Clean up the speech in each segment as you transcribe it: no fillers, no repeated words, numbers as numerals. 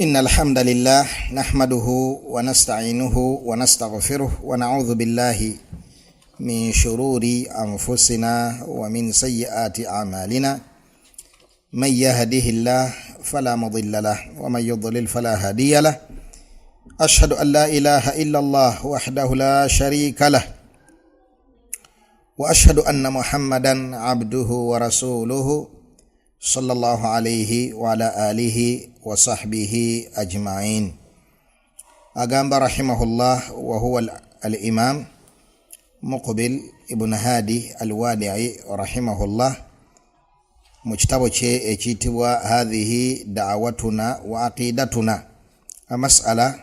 إن الحمد لله نحمده ونستعينه ونستغفره ونعوذ بالله من شرور أنفسنا ومن سيئات أعمالنا من يهده الله فلا مضل له ومن يضلل فلا هادي له أشهد أن لا إله إلا الله وحده لا شريك له وأشهد أن محمدا عبده ورسوله صلى الله عليه وعلى آله وصحبه أجمعين. أقام رحمه الله وهو الإمام مقبل ابن هادي الوادعي رحمه الله مجتبو شيء هذه دعوتنا وعقيدتنا مسألة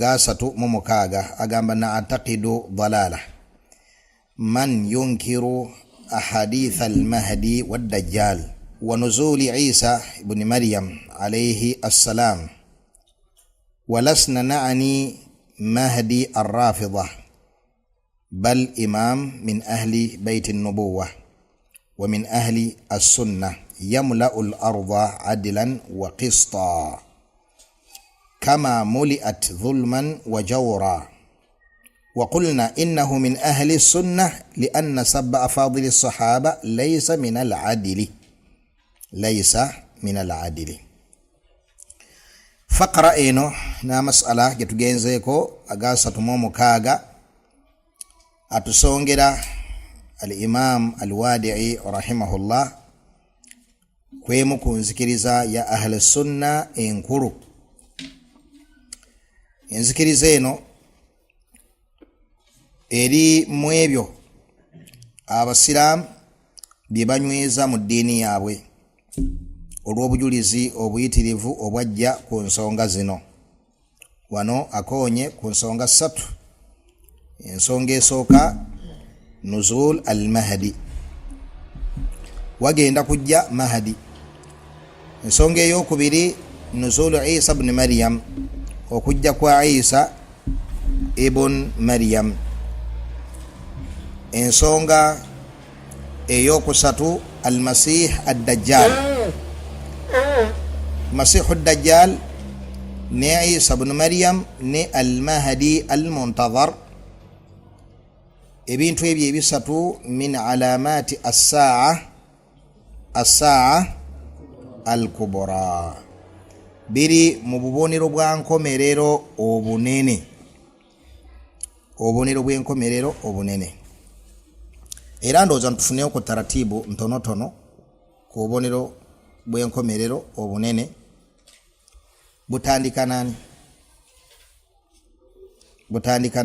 قاسة ممكاغة أقام نعتقد ضلالة من ينكر أحاديث المهدي والدجال ونزول عيسى بن مريم عليه السلام ولسنا نعني مهدي الرافضة بل إمام من أهل بيت النبوة ومن أهل السنة يملأ الأرض عدلا وقسطا كما ملئت ظلما وجورا وقلنا إنه من أهل السنة لأن سب أفاضل الصحابة ليس من العدل فقرأ إنه نا مسألة جتوجينزيكو أغاسة مومو كاغا أتسونجدا الإمام الوادعي رحمه الله كويمو كونزكريزا يا أهل السنة إنكرو إنزكريزينو eri mwebyo abasilamu byebanyweza mu ddiini yaabwe olw'obujulizi obuyitirivu obwajja ku nsonga zino. Wano akoonye ku nsonga 3. Ensonga esooka nuzul al-mahdi, wagenda kujja mahdi. Ensonga ey'okubiri nuzul Isa ibn Maryam, okujja kwa Isa ibn Maryam. Ensonga eyokusatu al-masih ad-dajjal, masih ad-dajjal ne Isa ibn Maryam ne al-mahdi al-muntazar. Ebintu ebyo ebisatu min alamati as-saa al-kubra, biri mu bubonero bwa nkomerero obunene, obubonero bw'enkomerero obunene. Era ndowooza ntufuneyo ku taratibu ntonotono ku bubonero bw'enkomerero obunene. Butandika nani? Butandika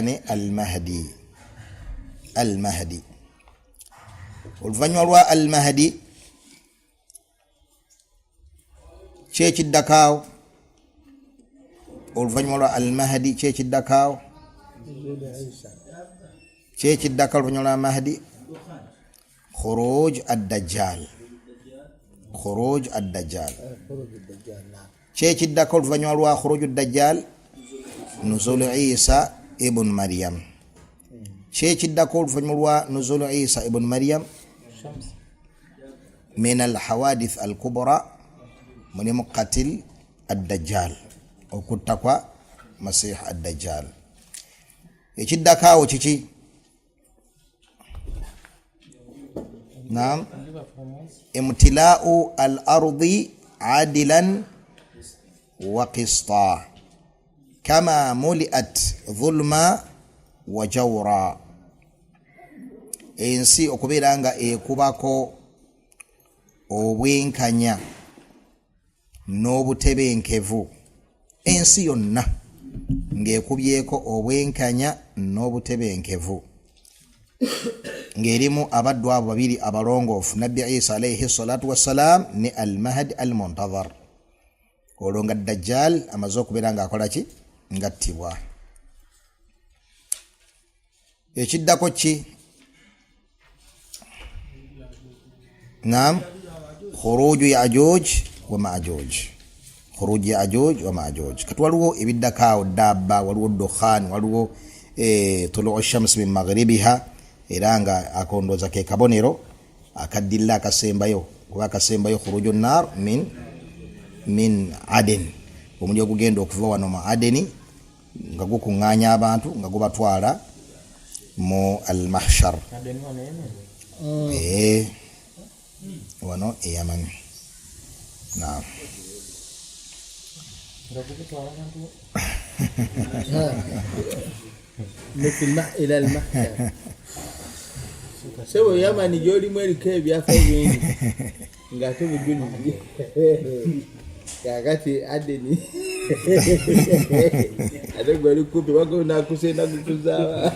ne al-mahdi. Oluvannyuma lwa al-mahdi kyekiddakaawo, oluvannyuma lwa al-mahdi kyekiddakaawo, kyekiddaka oluvannyuma lwa mahdi khuruj ad-dajjal, kyekiddaka oluvannyuma lwa khuruj ad-dajjal nuzul Isa ibn Maryam, kyekiddaka oluvannyuma lwa nuzul Isa ibn Maryam min al-hawadith al-kubra mulimu qatil ad-dajjal, okutta kwa masih ad-dajjal. Ekiddakaawo kiki? Naam, imtila'u al-ardi adilan wa qista kama muli'at dhulma wa jawra. Ensi okubeera nga ekubako obwenkanya n'obutebenkevu, ensi yonna ng'ekubyeko obwenkanya n'obutebenkevu, ng'erimu abaddu abo babiri abalongoofu, Nabbi Isa alayhi salatu wassalam ne al-mahdi al-muntazar. Olwo nga dajjal amaze okubeera ng'akola ki? Ngattibwa. Ekiddako ki? Naam, khuruju Ya'juj wa Ma'juj, khuruji Ya'juj wa Ma'juj. Kati waliwo ebiddakaawo dabba, waliwo dukhan, waliwo tulu'u shams min maghribiha, era nga akondooza ke kabonero akaddilla akasembayo kubakasemba yukhruju an-nar min Aden omuliro gugenda okuva wano mu Adeni nga gukunganya abantu nga gubatwala mu al-mahshar wano Yemen. Naam. إلى المحشر سوى يمن جولي مالي كيف يا فوين قاتو بجوني kakati Adeni adegwali kupi wako na kusena kukuzawa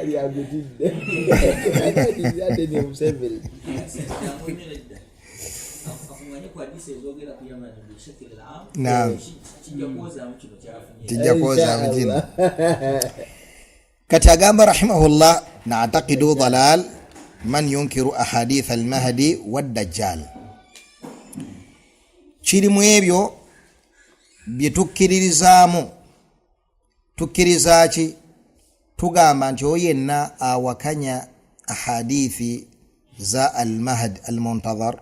ali agudide Adeni Museveni naam tijakoza mjini kati agamba rahimahullah na'taqidu dalal man yunkiru ahadith al-mahdi wad-dajjal kiri mu ebyo bye tukkiriza ki tugamba nti oyenna awakanya ahadithi za al-mahd al-muntazar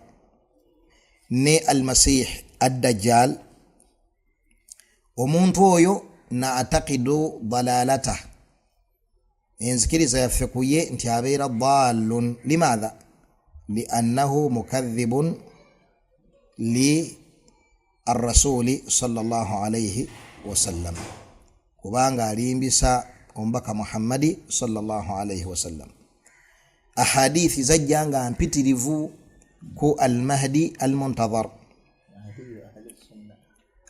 ne al-masih ad-dajjal omuntu oyo na'taqidu dalalata enzikiriza yaffe kuye nti abeera dallun limadha li'annahu mukadhibun li ar-rasuli sallallahu alayhi wasallam kubanga alimbisa ombaka Muhammadi sallallahu alayhi wasallam ahadithi zajjanga mpitirivu ku al-mahdi al-muntazar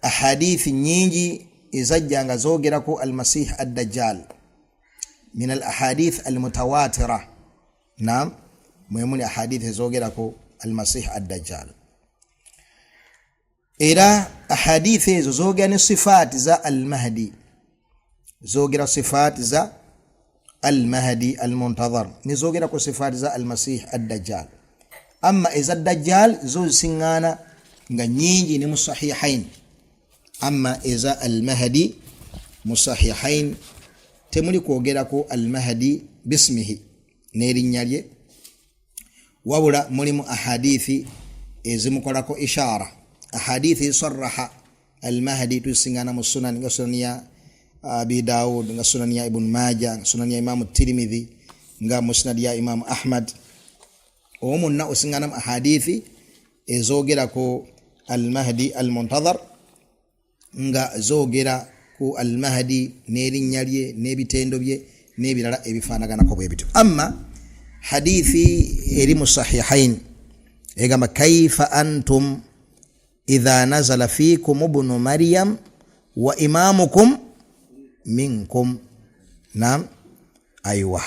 ahadithi nyingi izajjanga zogera ku al-masih ad-dajjal min al-ahadith al-mutawatira naam muhimuni ahadithi zogera ku al-masih ad-dajjal era ahadithi ezo zogera ne sifati za al-mahdi zogera sifati za al-mahdi al-muntazar ni zogera ku sifati za al-masih ad-dajjal amma iza ad-dajjal zo singana nga nyingi ni musahihain amma iza al-mahdi musahihain temuli kwogera ko al-mahdi bismihi nerinnya lye wabula mulimu ahadithi ezimukolako ishara ahadithi sarraha al-mahdi tusingana mu sunan nga sunan ya Abi Daud nga sunan ya Ibn Majah nga sunan ya Imam Tirmidhi nga musnad ya Imam Ahmad omunna usingana mu ahadithi ezogera ko al-mahdi al-muntazar nga zogera ku al-mahdi nerinnya lye nebitendo bye nebirala ebifanagana ko bwebito amma hadithi eri mu sahihain egamba kaifa antum idha nazala fikum ibn maryam wa imamukum minkum nam aywa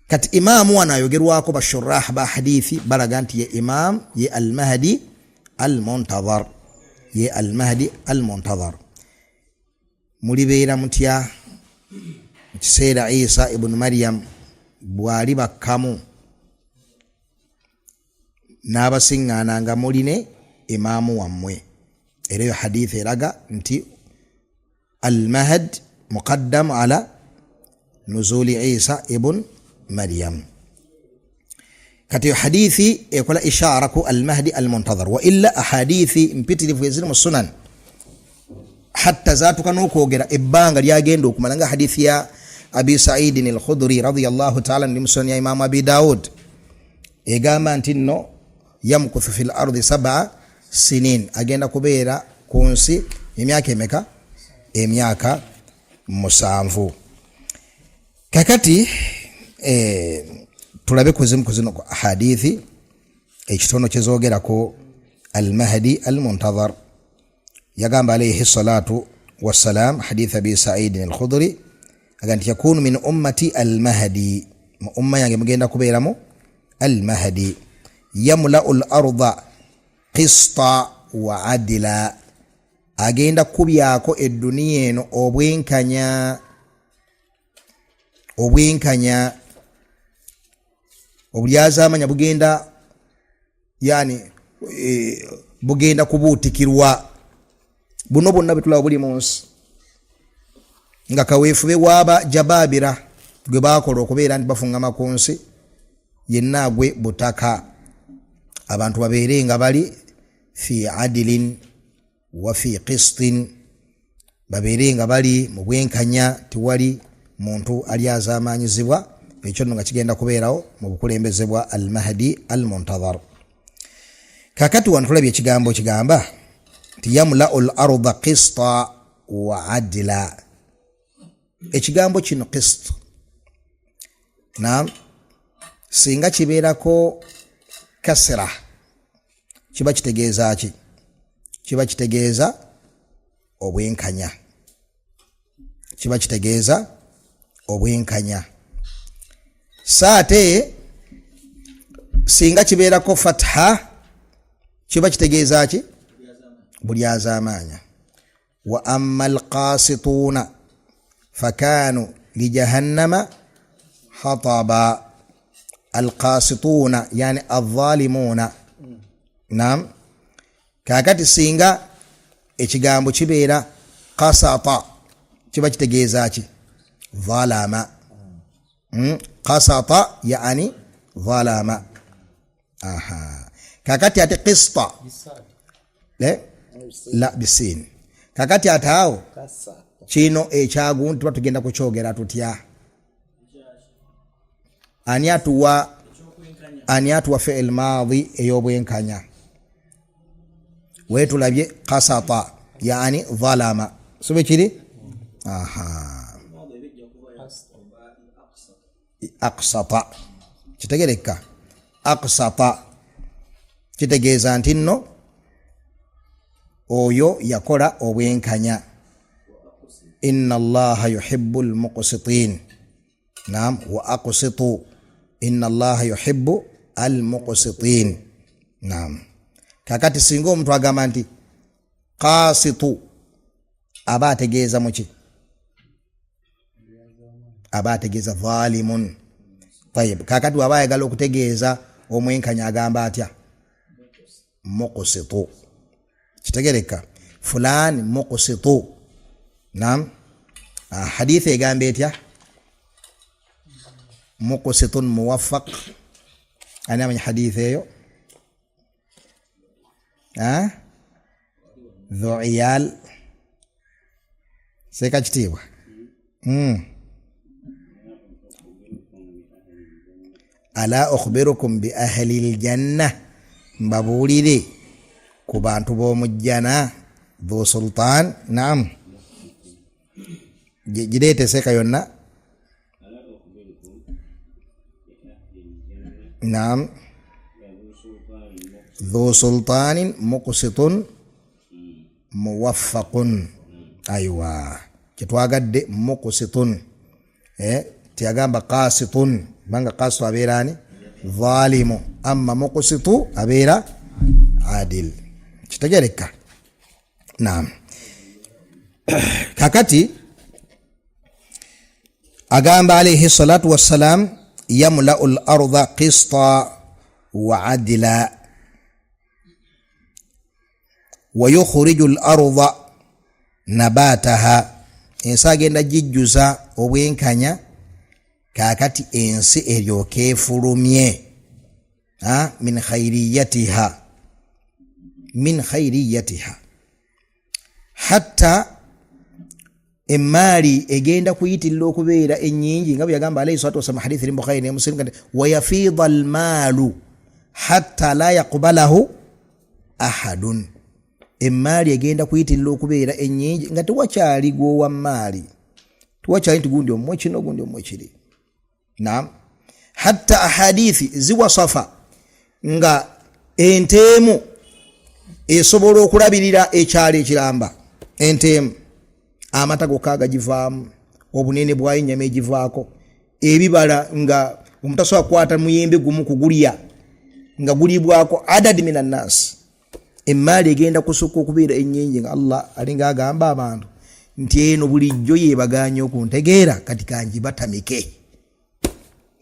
kati imamu anayogerwako bashurah ba hadithi balaganti ye imam ye al-mahdi al-muntazar ye al-mahdi al-muntazar mulibeera mutya kiseera Isa ibn Maryam bwali bakamu n'abasiŋŋaana nga muline imaamu wammwe era yo hadithi eraga nti al-mahd muqaddam ala nuzuli Isa ibn Maryam kati yo hadithi ekola ishara ku al-mahdi al-muntazar wa illa ahadithi mpitirivu eziri mu sunan hatta zatuka n'okwogera ebbanga lyagenda okumala nga hadithi ya Abi Sa'id al-Khudri radiyallahu ta'ala ni musunan ya Imam Abi Daud egamba nti no yamkuthu fil ardi 7 sinin agenda kubeera ku nsi emyaka emeka emyaka 7 kakati tulabe kuzino hadithi ekitono kyezogera ko al-mahdi al-muntazar yagamba alayhi salatu wassalam hadith Abi Sa'id al-Khudri aganti yakunu min ummati al-mahdi umma yange mugenda kubeeramo al-mahdi yamla'u al-arda qista wa adila agenda kubyako eddunia eno obwenkanya obulyazamanya bugenda yani bugenda kubuutikirwa buno bonna betulawo buli munsi nga kaweefube waba jababira gwe bakola okubeera nti bafungama ku nsi yenna agwe butaka abantu babeere nga bali fi adilin wa fi qistin, babeere nga bali mu bwenkanya, tewali muntu ali azaamanyizibwa. Ekyo nno nga kigenda kubeerawo mu bukulembeze bwa al-Mahdi al-Muntazar. Kakati wano tulabye ekigambo kigamba nti yamla'u al-arda qista wa adla. Ekigambo kino qist, naam, singa kibeerako kasra kiba kitegeeza ki? Kiba kitegeeza obwenkanya, kiba kitegeeza obwenkanya. Saate singa kibeerako fatha kiba kitegeeza ki? Bulyazaamanya. Wa amma alqasituuna fakanu lijahannama hataba. Alqasituuna yani adh-dhalimuna. Naam, kakati singa ekigambo kibeera qasata kiba kitegeeza ki? Dhalama. Qasata yani dhalama. Aha. Kakati ate qista la bisin. Kakati atao kino ekyaguntu tuba tugenda kukyogera tutya? Ani atuwa fi'il maadi ey'obwenkanya. Wetulabye qasata yani dhalama. Sube kiri? Aha. Aqsata kitegereka. Aqsata kitegeeza nti nno oyo yakola obwenkanya. Inna Allaha yuhibbu al-muqsitin. Naam, wa aqsitu. Inna Allaha yuhibbu al-muqsitin. Naam. Kakati singa omuntu agamba nti qasitu aba ategeeza muki? Aba ategeeza dhalimun. Tayib, kakati waba ayagala okutegeeza omwenkanya agamba atya? Muqsitu. Kitegereka. Fulani muqsitu. Naam. Hadithi egambe etya? Muqsitun muwaffaq. Ani amanya hadithi eyo? Dhu iyal. Seka kitiibwa. Ala ukhbirukum bi ahli al-janna, mbabuulire ku bantu b'omujjana. Dhu sultan. Naam, gireete seka yonna. Naam, dhu sultanin muqsitun muwaffaqun. Aywa, kitwagadde muqsitun. Tiyagamba qasitun, banga qasitu abeerani dhalimu, amma muqsitu abeera adil. Kitegereka. Naam. Kakati agamba alayhi salatu wassalam yamla'u al-arda qista wa adla wa yukhriju al-arda nabataha. Ensi agenda jijjuza obwenkanya. Kakati ensi eryoka efulumye min khairiyatiha, min khairiyatiha, hatta emaali egenda kuyitirira okubeera ennyingi nga bwe yagamba alayhi salatu wasallam hadithi eri mu Bukhari ne Muslim kati wa yafidha almaalu hatta la yaqbalahu ahadun. Emaali egenda kuyitirira okubeera ennyingi nga tewakyali gwowa maali, tewakyali nti gundi omwe kino gundi omwe kiri. Naam, hatta ahadithi ziwasafa nga entemu esobola okulabirira ekyalo ekiramba. Entemu amata gokka agagivaamu, obunene bwayo ennyama egivaako, ebibala nga omutasobola kukwata muyembe gumu kugulya nga gulibwako adadi minan nas. Emaali egenda kusukka okubeera ennyingi nga Allah alinga agamba abantu nti eno bulijjo yebaganye okuntegeera, kati kanji batamike.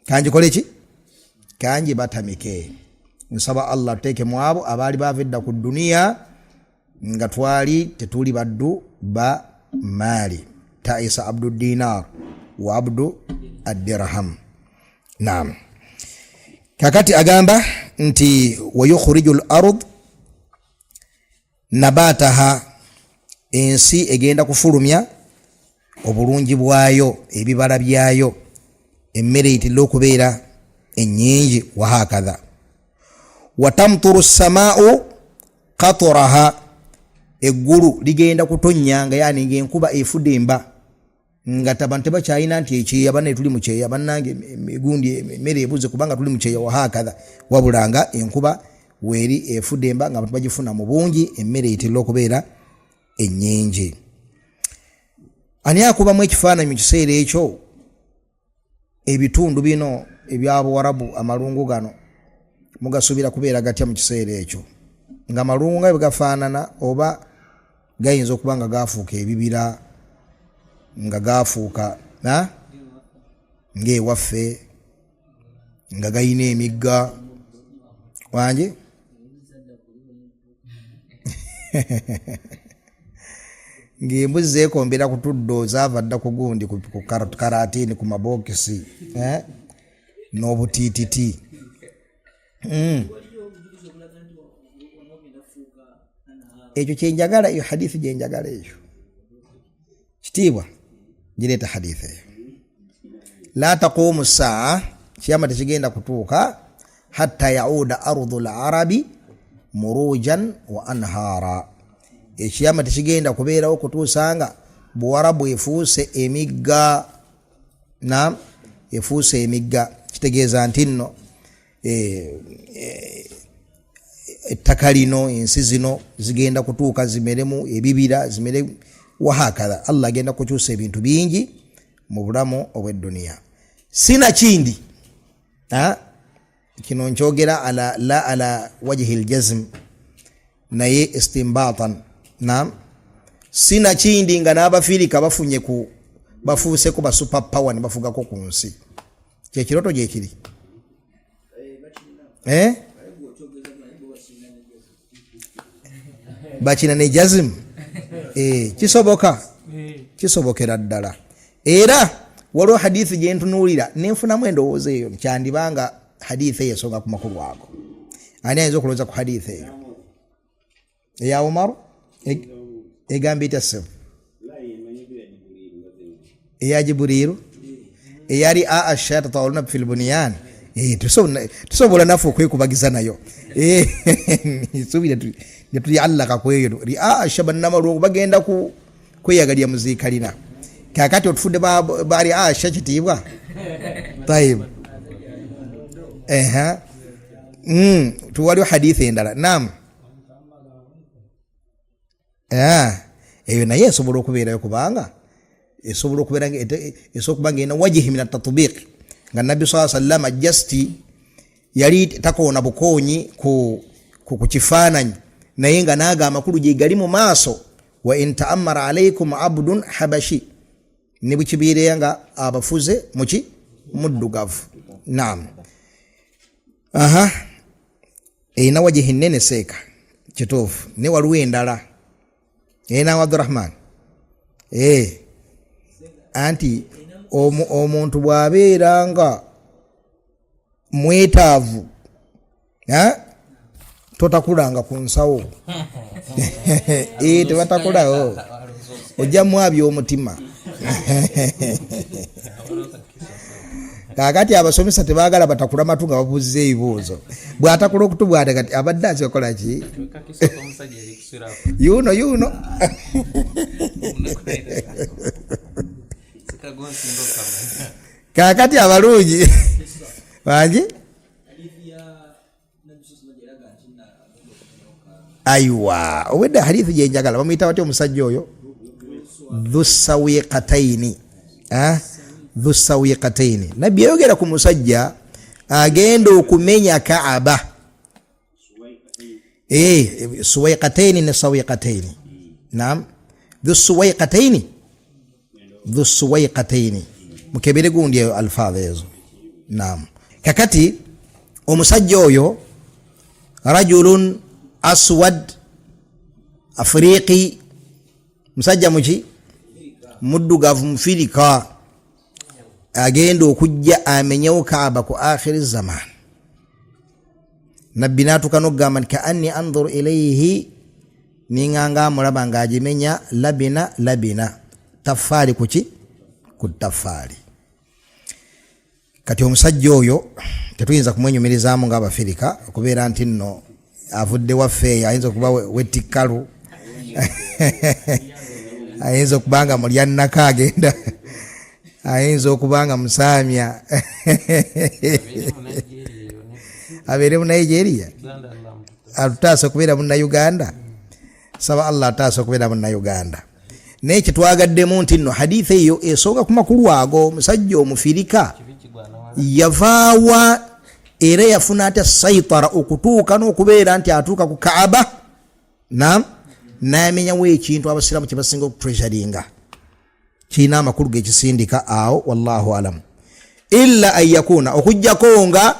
Kanji koleki? Kanji batamike. Nsaba Allah tuteeke mu abo abaali bavedda ku dunia nga twali tetuli baddu ba maali. Taisa abdu dinar wa abdu ad-dirham. Naam. kakati agamba nti wayukhrijul ard nabataha, ensi egenda kufulumya obulungi bwayo, ebibala byayo, emmere itilla okubeera ennyingi, wahakadha. Watamturu samaau qaturaha, eggulu ligenda kutonyanga, yani ng'enkuba efudde emba, nga abantu tebakyalina nti ekyeya banne tuli mu kyeya, bannange egundi emmere ebuze kubanga tuli mu kyeya, wahakadha. Wabulanga enkuba weeri efudde emba nga abantu bagifuna mu bungi, emmere itilla okubeera ennyingi. Ani akubamu ekifaananyi mu kiseera ekyo? Ebitundu bino ebya Buwarabu, amalungu gano mugasuubira kubeera gatya mu kiseera ekyo? Nga amalungu nga bwe gafaanana, oba gayinza okuba nga gaafuuka ebibira, nga gaafuuka ng'ewaffe, nga gayina emigga wange ng'embuzi zeekombera ku tuddo, zaava dda ku gundi, ku karatini, ku mabokisi n'obutiititi. Ekyo kyenjagala, eyo hadithi gyenjagala eyo. Kitiibwa gireeta hadithi eyo. La taqumu saa, kiyama tekigenda kutuuka, hatta yauda ardu larabi murujan wa anhara. Ekiyama tekigenda kubeerawo kutuusanga Buwarabu efuuse emigga, efuuse emigga. Kitegeeza nti nno ettaka lino, ensi zino zigenda kutuuka zimeremu ebibira, zimeremu wahakadha. Allah agenda kukyusa ebintu bingi mu bulamu obw'edduniya. Sina kindi kino nkyogera ala wajhi aljazm, naye istinbatan. Sina kindi nga n'Abafirika bafuuse ku ba super power ne bafugako ku nsi. Kyekiroto gye kiri. Bakina ne jazm. Kisobokera ddala. Era waliwo hadithi gye ntunuulira nenfunamu endowooza eyo, kyandibanga hadithi eyo esonga ku makulu ago. Ani ayinza okulowooza ku hadithi eyo? Eya Umaru egamba etya ssebo? Eya Jibuliiru eyali Aisha tatawaluna fil bunyan. Tusobola naffe okwekubagiza nayo. Subira netuyallaka kweyo Aisha bannamalugu bagenda kweyagalya muziikalina. Kakati otufudde bali Aisha kitiibwa. Tayib. Tuwaliwo hadithi endala. Naam. Eyo naye esobola okubeerayo kubanga esobola okubeera ena wajihi min at-tatbiq, nga Nabbi sallallahu alayhi wa sallam justi yali takoona bukoonyi ku kifaananyi, naye nga naaga amakulu gye gali mu maaso. Wa in ta'ammara alaykum abdun habashi, ne bukibiireya nga abafuze muki muddugavu. Naam. Eyina wajihi nnene seeka, kituufu. Ne waliwo endala ena Abdurrahman, anti omuntu bw'abeera nga mwetaavu, totakulanga ku nsawo. Tebatakulawo, ojja mwabya omutima. Kakati abasomesa tebaagala batakula matu nga babuuziza ebibuuzo. Bw'atakula okutubwata kati abadde akola ki? Yuno. Kakati abalungi bangi aywa obwedda hadithi gyenjagala bamuyita batya omusajja oyo? Dhusawiqataini. Nabbi yayogera ku musajja agenda okumenya Kaaba. Suwaiqataini ne sawiqataini. Naam. Dhusuwaiqataini. Mukebere gundi alfaadha ezo. Naam. Kakati omusajja oyo rajulun aswad afriqi, musajja muki muddugavu mufirika, agenda okujja amenyewo Kaaba ku akhiri zaman. nabbi natuka nogamba ka anni anzur ilayhi ninganga mulaba ngajimenya labina tafali kuki ku tafali. Kati omusajja oyo tetuyinza kumwenyumirizaamu ng'Abafirika okubeera nti nno avudde waffe ayinza okuba wettikalu ayinza okubanga mulyanaka agenda ayinza okubanga musaamya abeere mu Nigeria atutaasa okubeera mu Uganda. Saba Allah ataasa okubeera mu Uganda. Naye kitwagaddemu nti nno hadithi eyo esooka ku makulu ago. Omusajja Omufirika yavaawa era yafuna ate saitara okutuuka n'okubeera nti atuuka ku Kaaba n'amenyawo ekintu abasiraamu kye basinga okutreasuringa. Kiina amakulu gekisindika awo, wallahu alam. Illa an yakuna, okujjako nga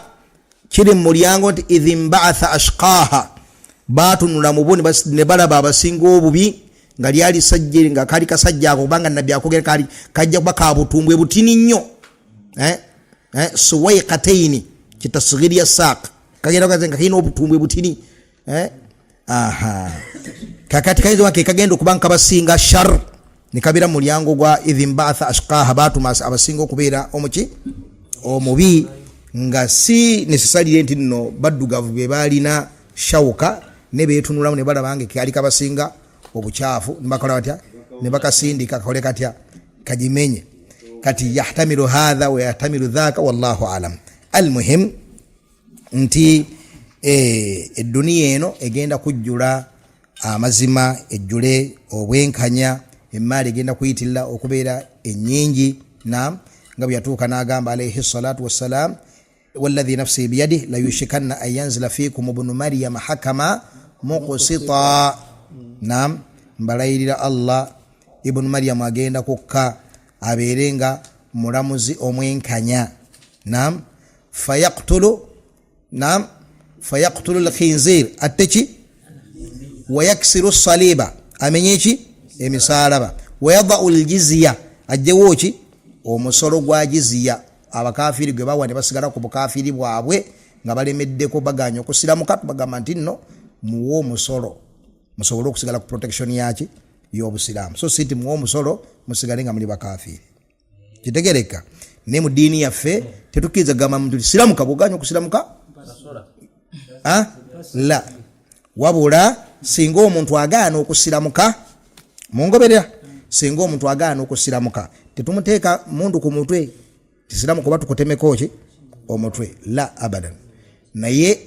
kiri mu mulyango nti idh imbaatha ashqaha, baatunula mu boni ne balaba abasinga obubi nga lyali sajja nga kali kasajja ako kubanga nabbi akogera kali kajja kuba ka butumbwe butini nnyo suwaiqataini kitasghiri ya saq kagenda kazenga kino obutumbwe butini kakati kaizo wake kagenda kubanga basinga shar ni kabira mulyango gwa idhim ba'atha ashqaha batumas abasinga okubeera omuki omubi nga si necessarily nti nno baddugavu be balina shawuka ne betunulamu ne balabange kali kabasinga obuchafu nibakola batya ne bakasindika kakole katya kajimenye. Kati yahtamilu hadha wa yahtamilu dhaka, wallahu alam. Almuhim nti eddunia eno egenda kujjula amazima, ejjule obwenkanya, emmali egenda kuyitirira okubeera ennyingi. Naam, nga byatuuka n'agamba alayhi salatu wassalam, walladhi nafsi biyadihi la yushikanna an yanzila fikum ibnu maryam hakama muqsita. Naam, mbalayirira Allah ibnu maryam agenda kukka abeerenga mulamuzi omwenkanya. Naam, fayaqtulu al-khinzir ateki wa yaksiru saliba amenyeki emisalaba wa yadau al-jizya ajjewo ki omusolo gwa jizya abakafiri gwe bawa ne basigala ku bukafiri bwabwe nga balemeddeko baganya okusiramuka tubagamba nti nno muwo omusolo musobole okusigala ku protection yaki y'obusiramu. So siti muwo omusolo musigale nga muli bakafiri. Kitegereka ne mu dini yaffe tetukiza gamba muntu siramuka buganya okusiramuka la wabula singa omuntu agaana okusiramuka mungoberera singa omuntu agaana okusiramuka tetumuteeka mundu ku mutwe tisiramu kuba tukutemeko ki omutwe la abadan. Naye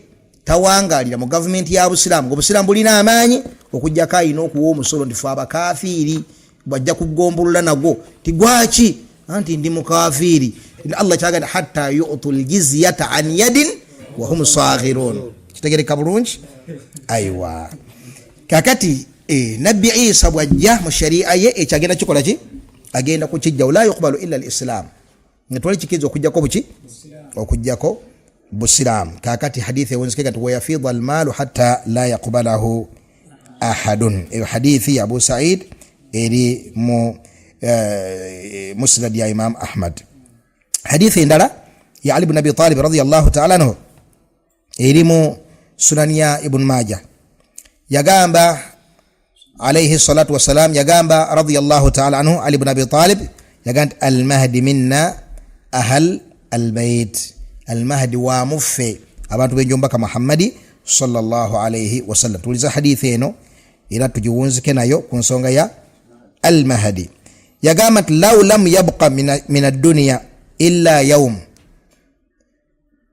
tawangalira mu government ya Busiramu, Obusiramu bulina amaanyi okujjako ayina okuwa omusolo ndifu abakafiri bajja kugombolola nagwo tigwaki anti ndi mukafiri. Allah kyagamba hatta yu'tul jizyata an yadin wa hum saghirun. Kitegereka bulungi aywa. Kakati Nabbi Isa bwajja mu sharia ye ekyagenda kikola ki agenda kukijja la yuqbalu illa al-islam. Netwali kikizo okujjako buki okujjako Busiramu. Kakati hadithi wonzike kati wa yafidhu al-malu hatta la yaqbalahu ahadun. Iyo hadithi ya Abu Sa'id eri mu musnad ya Imam Ahmad. Hadithi ndala ya Ali ibn Abi Talib radiyallahu ta'ala anhu eri mu sunan ya Ibn Majah yagamba alayhi salatu wassalam yagamba radiyallahu ta'ala anhu Ali ibn Abi Talib yagamba al-mahdi minna ahal al-bayt. Al-mahdi wa muffe abantu benjomba ka Muhammadi sallallahu alayhi wasallam. Tuliza hadithi eno era tujiwunzike nayo ku nsonga ya al-mahdi. Yagamba law lam yabqa min ad-dunya illa yawm,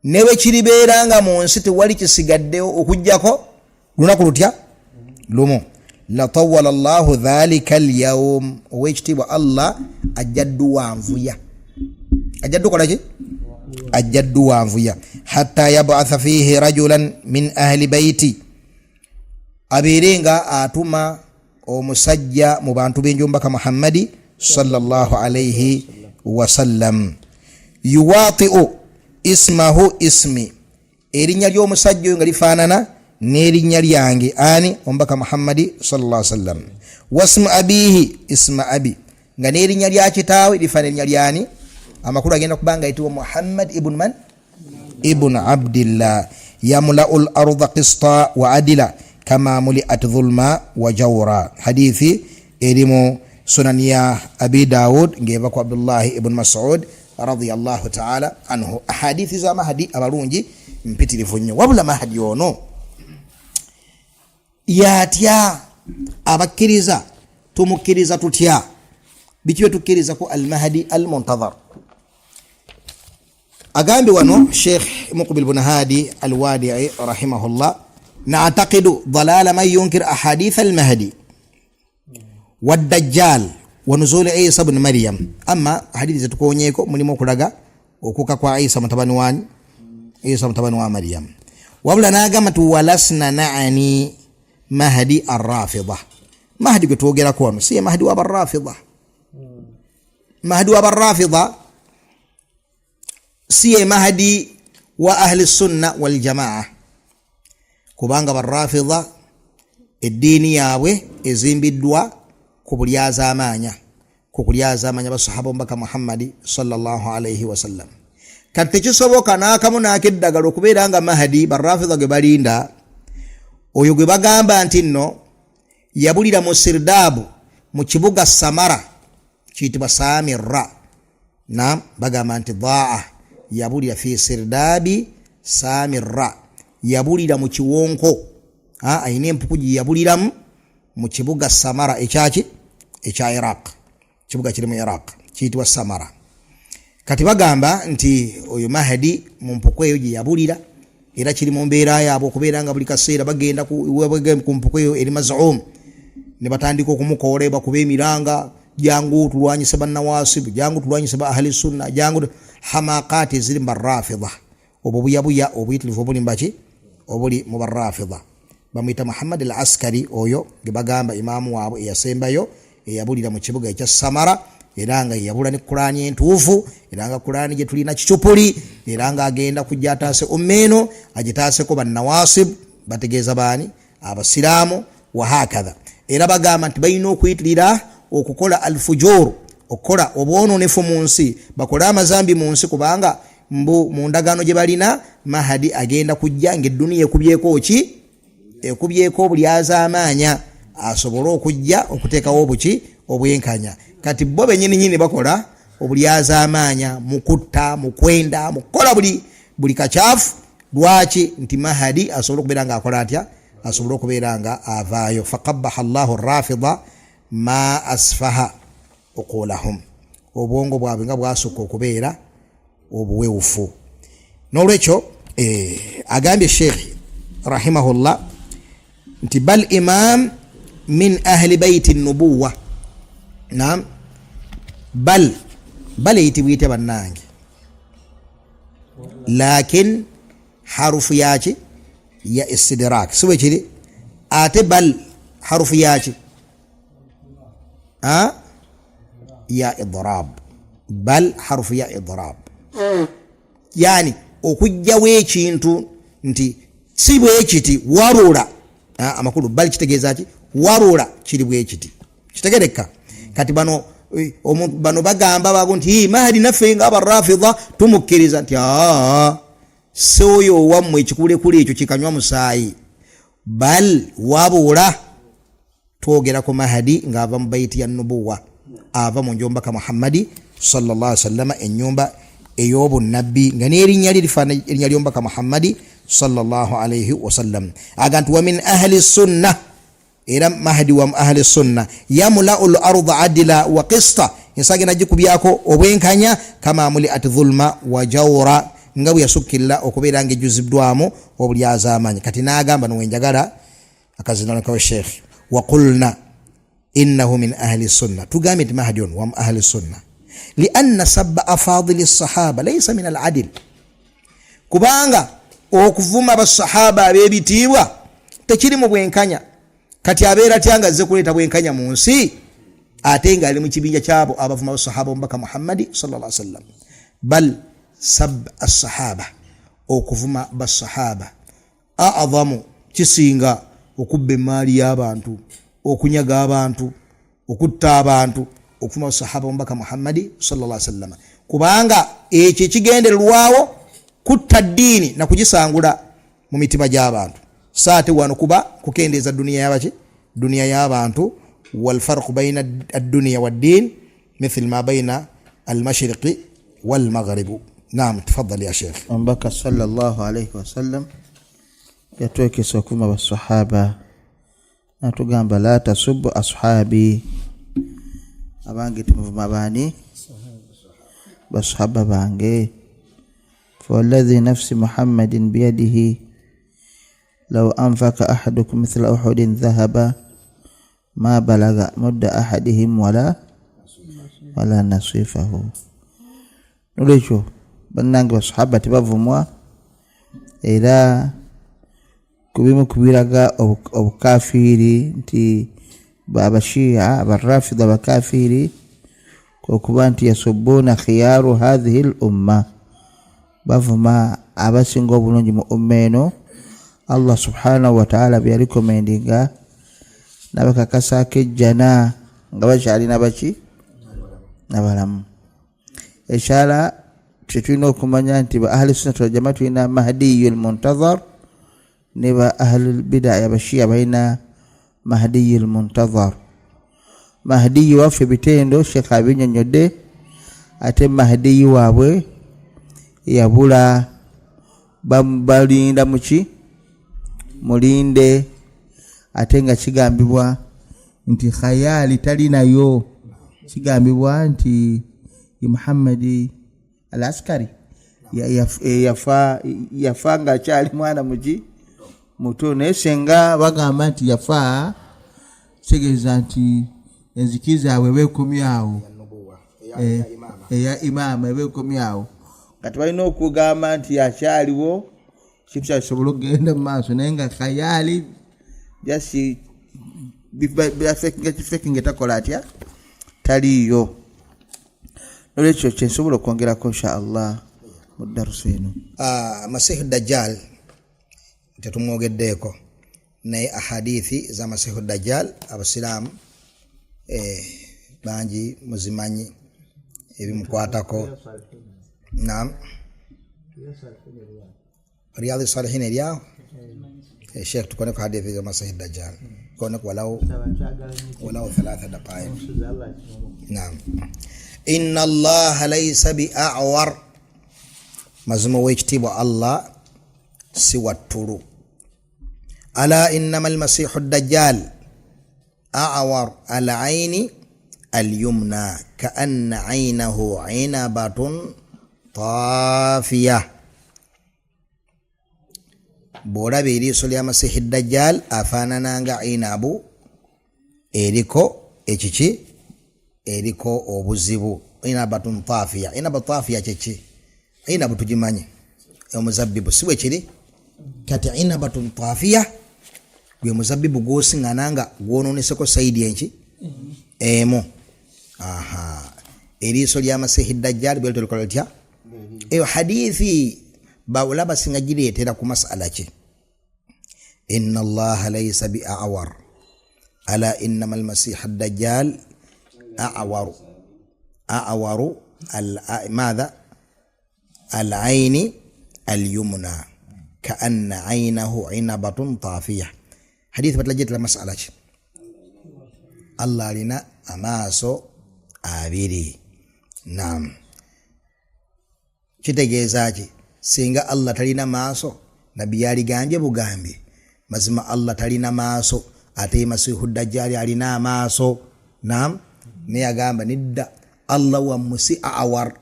newe kiribeeranga mu nsi tewali kisigaddewo okujjako lunaku lutya lumu, la tawwala Allahu dhalika al-yawm. Owekitiibwa Allah ajjaddu wanvuya ajjaddu kolaki ajjaddu wanvuya hatta yab'atha fihi rajulan min ahli bayti, abeerenga atuma omusajja mu bantu benjomba ka Muhammadi sallallahu alayhi wasallam, yuwati'u ismahu ismi, erinnya ly'omusajja nga lifaanana n'erinnya lyange ani ombaka Muhammadi sallallahu alayhi wasallam, wasmu abihi isma abi, nga n'erinnya lya kitaawe lifaanana erinnya lyani. Amakulu agenda kubanga ayitibwa Muhammad ibn man ibn Abdillah. yamla'ul arda qista wa adila kama muli'at dhulma wa jawra. Hadithi elimu sunan ya Abi Daud ngeva kwa Abdullah ibn Mas'ud radiyallahu ta'ala anhu. Hadithi za mahdi abalungi mpitirivu nnyo, wabula mahdi ono yatya abakkiriza tumukkiriza tutya, bikiwe tukkiriza ku al-mahdi al-muntazar. Agambi wano Sheikh Muqbil bin Hadi al-Wadi'i rahimahullah, na'taqidu dhalala man yunkir ahadith al-mahdi wad-dajjal wa nuzul Isa ibn Maryam. Amma hadithi zetukonyeko mulimo kulaga okuka kwa Isa mutabani wani, Isa mutabani wa Maryam. Wabula nagamba tu walasna na'ani mahdi ar-rafida. Mahdi kutogera kono si mahdi wa ar-rafida. Mahdi wa ar-rafida si mahdi wa ahli sunna wal jamaa. Kubanga ar-rafida edini yawe ezimbiddwa kubulyaza amanya, kukulyaza amanya basahaba mbaka Muhammad sallallahu alayhi wasallam. Kati kisoboka nakamu nakiddagala okubeera nga mahdi barrafidha ge balinda oyo gwe bagamba nti nno yabulira mu Sirdabu mu kibuga Samara kiyitibwa Samirra. Na bagamba nti dhaa yabulira fi Sirdabi Samirra, yabulira mu kiwonko ayina empukuji yabuliramu mu kibuga Samara ekya Iraq, kibuga kiri mu Iraq kiyitibwa Samara. Kati bagamba nti oyo mahdi mu mpuku eyo gye yabulira era kiri mu mbeera yaabwe okubeera nga buli kaseera bagenda ku mpuku eyo eri maz'um ne batandika okumukoola bakuba emiranga, jangu tulwanyise bannawasib, jangu tulwanyise ba ahli sunna, jangu hamakati ziri barrafidha. Obwo buyabuya obuyitirivu obuli mbaki obuli mu barrafidha. Bamwita Muhammad al-Askari oyo ge bagamba imaamu waabwe eyasembayo eyabulira mu kibuga ekya Samara, era nga yabula ne Qur'ani entuufu, era nga Qur'ani gye tulina kicupuli, era nga agenda kujja ataase ummeno agitaaseko bannawasib bategeeza baani abasiraamu wa hakadha. Era bagamba nti balina okuyitirira okukola al-fujur, okukola obwononefu mu nsi, bakola amazambi mu nsi, kubanga mu ndagaano gye balina mahdi agenda kujja ng'edduniya ekubyeko ki, ekubyeko obulyaza amaanya, asobole okujja okuteekawo obuki obwenkanya. Kati bo bennyini bakola obulyaza amaanya mu kutta, mu kwenda, mu kukola buli kacaafu. Lwaki? Nti mahdi asobole okubeera nga akola atya, asobole okubeera nga avaayo. Faqabbaha Allahu ar-rafidha ma asfaha uqulahum, obwongo bwabwe nga bwasukka okubeera obuwewufu. N'olwekyo agambye Sheikh rahimahullah nti bal imam min ahli baiti nubuwa. Naam, bal eyitibwite bannange, lakin harufu yaki ya istidrak siwe kiri, ate bal harufu yaki ya idrab. Bal harufu ya idrab, yani okujjawo ekintu nti si bwe kiti warula amakulu. Bal kitegeeza ki? Warula kiri bwe kiti, kitegereka. Kati bano bagamba bago nti mahdi naffe nga abarrafidha tumukkiriza nti soyo wammwe ekikulekule ekyo kikanywa musaayi. Bal wabula twogera ku mahdi ng'ava mu baiti ya nubuwa, ava mu njomba ka Muhammadi sallallahu alaihi wasallam, ennyumba ey'obunnabbi nga n'erinnya lirifaana erinnya ly'ombaka Muhammadi sallallahu alaihi wasallam. Agantu wa min ahli sunnah, era mahdi wa ahli sunna, yamla'ul arda adila wa qista, ensagenda gikubyako obwenkanya, kama muli'at dhulma wa jawra, nga bwe yasukkirira okubeera nga ejjuziddwamu obulyaza amaanyi. Kati n'agamba nwenjagala akazinano kawe Sheikh, wa qulna innahu min ahli sunna, tugambye nti mahdi ono wa ahli sunna, lianna sabba afadili sahaba laysa min al-adil, kubanga okuvuma basahaba ab'ebitiibwa tekiri mu bwenkanya. Kati abeera atya nga azze kuleeta bwenkanya mu nsi ate nga ali mu kibinja kyabo abavuma basahaba mbaka Muhammadi sallallahu alaihi wasallam. Bal sab as-sahaba, okuvuma basahaba a'adhamu, kisinga okubba emaali y'abantu, okunyaga abantu, okutta abantu, okuvuma basahaba mbaka Muhammadi sallallahu alaihi wasallam, kubanga ekyo kigendererwawo kutta ddiini na kugisangula. mu mitima gy'abantu saate wano kuba kukendeeza duniya y'abantu والفرق بين الدنيا والدين مثل ما بين المشرق والمغرب. نعم تفضل يا شيخ. أنبك صلى الله عليه وسلم يتوكي سكوما بالصحابة نتوغamba لا تسب أصحابي abange tumuvuma bani basahaba bange فوالذي نفس محمد بيده لو أنفق أحدكم مثل أحد ذهبا ما بلغ مد أحدهم ولا نصيفه. نوليشو bannange basahaba tebavumwa era kubimu kubiraga obukafiri nti babashia barafidha bakafiri kuba nti yasubuna khiyaru hadhihi al-umma bavuma abasinga obulungi mu ummeno. Allah subhanahu wa ta'ala bi recommendinga nabakakasa kejjana nga bachali nabachi nabalamu eshara tutino okumanya nti ba ahli sunnah wal jamaa tulina mahdiyul muntazar ne ba ahli bid'ah abashia baina mahdiyul muntazar. Mahdi wafe bitendo Sheikh abinyonyode ate mahdi wabwe yabula bambalinda muki mulinde ate nga kigambibwa nti khayali talinayo kigambibwa nti Muhammadi al-Askari yafa nga kyali mwana muki muto nesenga bagamba nti yafa segeza nti enzikiza wewe kumyawo ya imama wewe kumyawo kati balina okugamba nti yakyaliwo kintu kyasobola okugenda mu maaso naye nga khayali jasi bifekinga takola atya taliyo. Nolwekyo kyensobola okwongerako inshallah mu darusu eno. Masihu Dajjal tetumwogeddeeko naye ahadithi za Masihu Dajjal abasiraamu bangi muzimanyi ebimukwatako. Naam, Riyadh as-Salihin eryawo Sheikh tukone ku hadithi za Masihu Dajjal kone walau 3 daqaiq. Naam. Inna Allah laysa bi'awar mazmu wajtibu Allah siwa turu ala innamal Masihu ad-Dajjal أعور العين اليمنى كأن عينه عنبة طافية. بولا بيري سوليا مسيح الدجال أفانانانغا عنبو إريكو إيشي إريكو أوبوزيبو عنبة طافية. عنبة طافية إيشي عنبة تجمعني يوم زبيبو سوى إيشي كاتي عنبة طافية gwe muzabibu gwosingananga gwononeseko saidi enki emo. Eriiso lya Masihi Dajjal bwe tulikola tya eyo hadithi bawula basinga gireetera ku masala ki inna Allah laysa bi'awar ala innama al-Masih ad-Dajjal a'waru ماذا العين اليمنى كأن عينه عنبة طافية. حديث بتلجت لمسألة الله لنا أماسو آبيري. نعم kitegeezaki singa Allah talina maaso nabi yali gambye bugambi mazima Allah talina maaso ate Masihu Dajjal alina maaso. Naam, ne agamba nidda Allah wa musi awar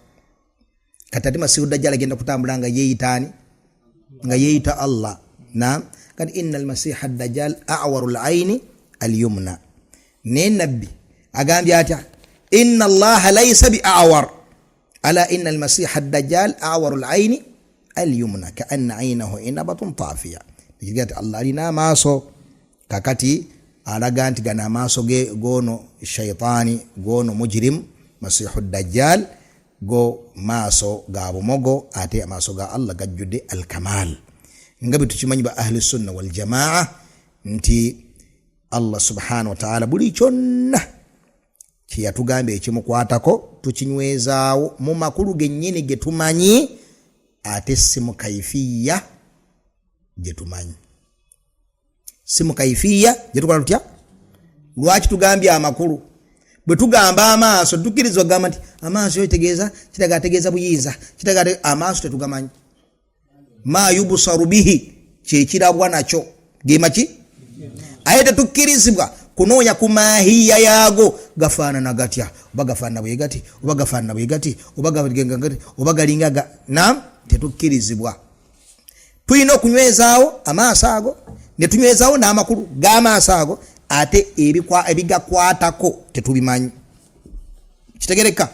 katati Masihu Dajjal agenda kutambula nga yeeyitani nga yeeyita Allah. Naam, kad innal Masiha ad-Dajjal a'waru al-'ayni al-yumna. Ne nabbi agambye atya inna Allah laysa bi'awar ala inna al-Masiha ad-Dajjal a'waru al-'ayni al-yumna ka'anna 'aynahu inabatun tafiya. Digati Allah alina maaso kakati alaga nti gana maaso ge gono shaytani gono mujrim Masihu ad-Dajjal go maaso ga bumogo ate maaso ga Allah gajjude al-kamal. Ngabi tukimanyi ba ahli sunna wal jamaa nti Allah subhanahu wa ta'ala buli kyonna kiyatugambe ekimukwatako tukinywezaawo mu makulu gennyini getumanyi ate si mu kaifiya gye tumanyi, si mu kaifiya gye tukola tutya. Lwaki tugambye amakulu? Bwe tugamba amaaso tukirizwa gamba nti amaaso yotegeeza kitagategeeza buyinza, kitagate amaaso tetugamanyi. Ma yubusaru bihi kyekirabwa nakyo gemaki aye tetukirizibwa kunoonya ku mahiya yaago gafaanana gatya, oba gafaanana bwe gati, oba gafaanana bwe gati, oba galinga na tetukirizibwa. Tulina okunywezaawo amaaso ago ne tunywezaawo n'amakulu g'amaaso ago, ate ebigakwatako tetubimanyi. Kitegereka?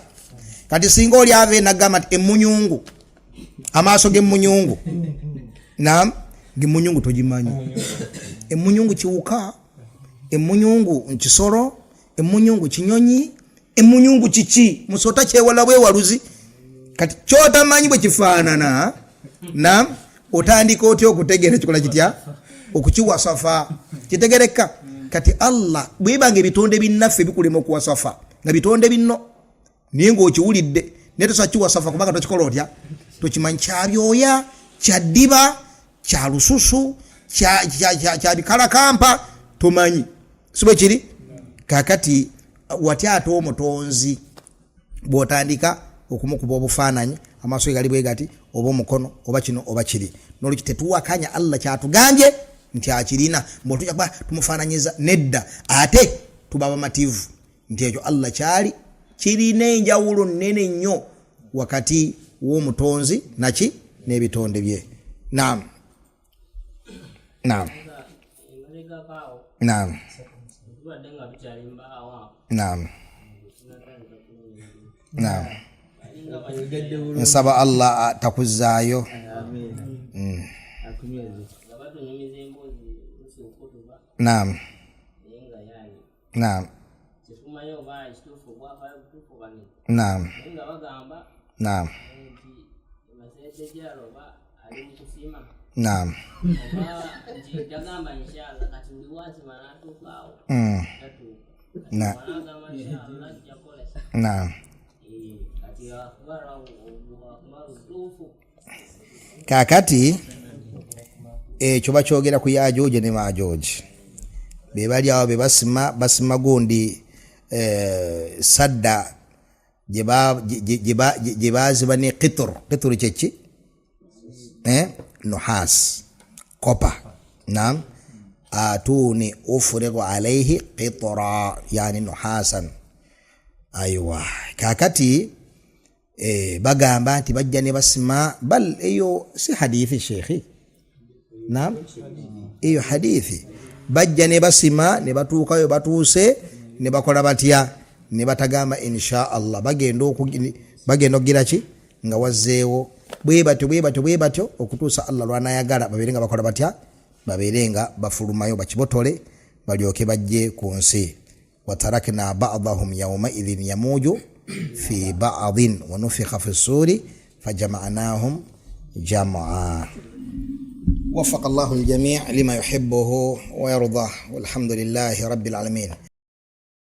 Kati singa oli ave nagamba nti emunyungu, amaaso g'emunyungu, naam, g'emunyungu togimanyi. Emunyungu kiwuka, emunyungu nkisolo, emunyungu kinyonyi, emunyungu kiki? Musota kyewala bwewaluzi. Kati kyotamanyi bwe kifaanana, naam, otandika otya okutegeera kikola kitya? Okukiwasafa. Kitegereka? Kati Allah bwebanga ebitonde binnaffe bikulema okuwasafa nga bitonde binno naye ng'okiwulidde naye tosobola kiwasafa kubanga tokikola otya? Tokimanyi kya byoya, kya ddiba, kya lususu, kya bikalakampa, tomanyi. Si bwe kiri? Kaakati watya ate omutonzi bw'otandika okumukuba obufaananyi amaaso ge gali bwe gati, oba omukono, oba kino oba kiri, n'olwekyo tetuwakanya Allah kyatugambye nti akirina, mbwotujja kuba tumufaananyiza nedda, ate tuba bamativu nti ekyo Allah kyali kirina enjawulo nnene nnyo wakati w'omutonzi naki n'ebitonde bye. Naam, naam, naam, naam, naam. Nsaba Allah takuzaayo. Naam, naam, naam, naam, naam, naam. Kakati ekyo bakyogera ku Yajoji ne Majoji, be bali awo be basima gundi sadda gye baziba ne qitr kyeki nuhas kopa. Naam, atuni ufrigu alayhi qitra, yani nuhasan. Aywa, kakati bagamba nti bajja ne basima, bal eyo si hadithi shekhi. Naam, eyo hadithi. Bajja ne basima ne batuukayo batuuse ne bakola batya? Ne batagamba insha Allah bagenda okugira ki? Nga wazzeewo bwe batyo okutuusa Allah lwanayagala babeere nga bakola batya? Babeere nga bafulumayo bakibotole balyoke bajje ku nsi. Watarakna ba'dahum yawma idhin yamuju fi ba'dhin wa nufikha fi suri fajama'nahum jam'a. وفق الله الجميع لما يحبه ويرضاه والحمد لله رب العالمين.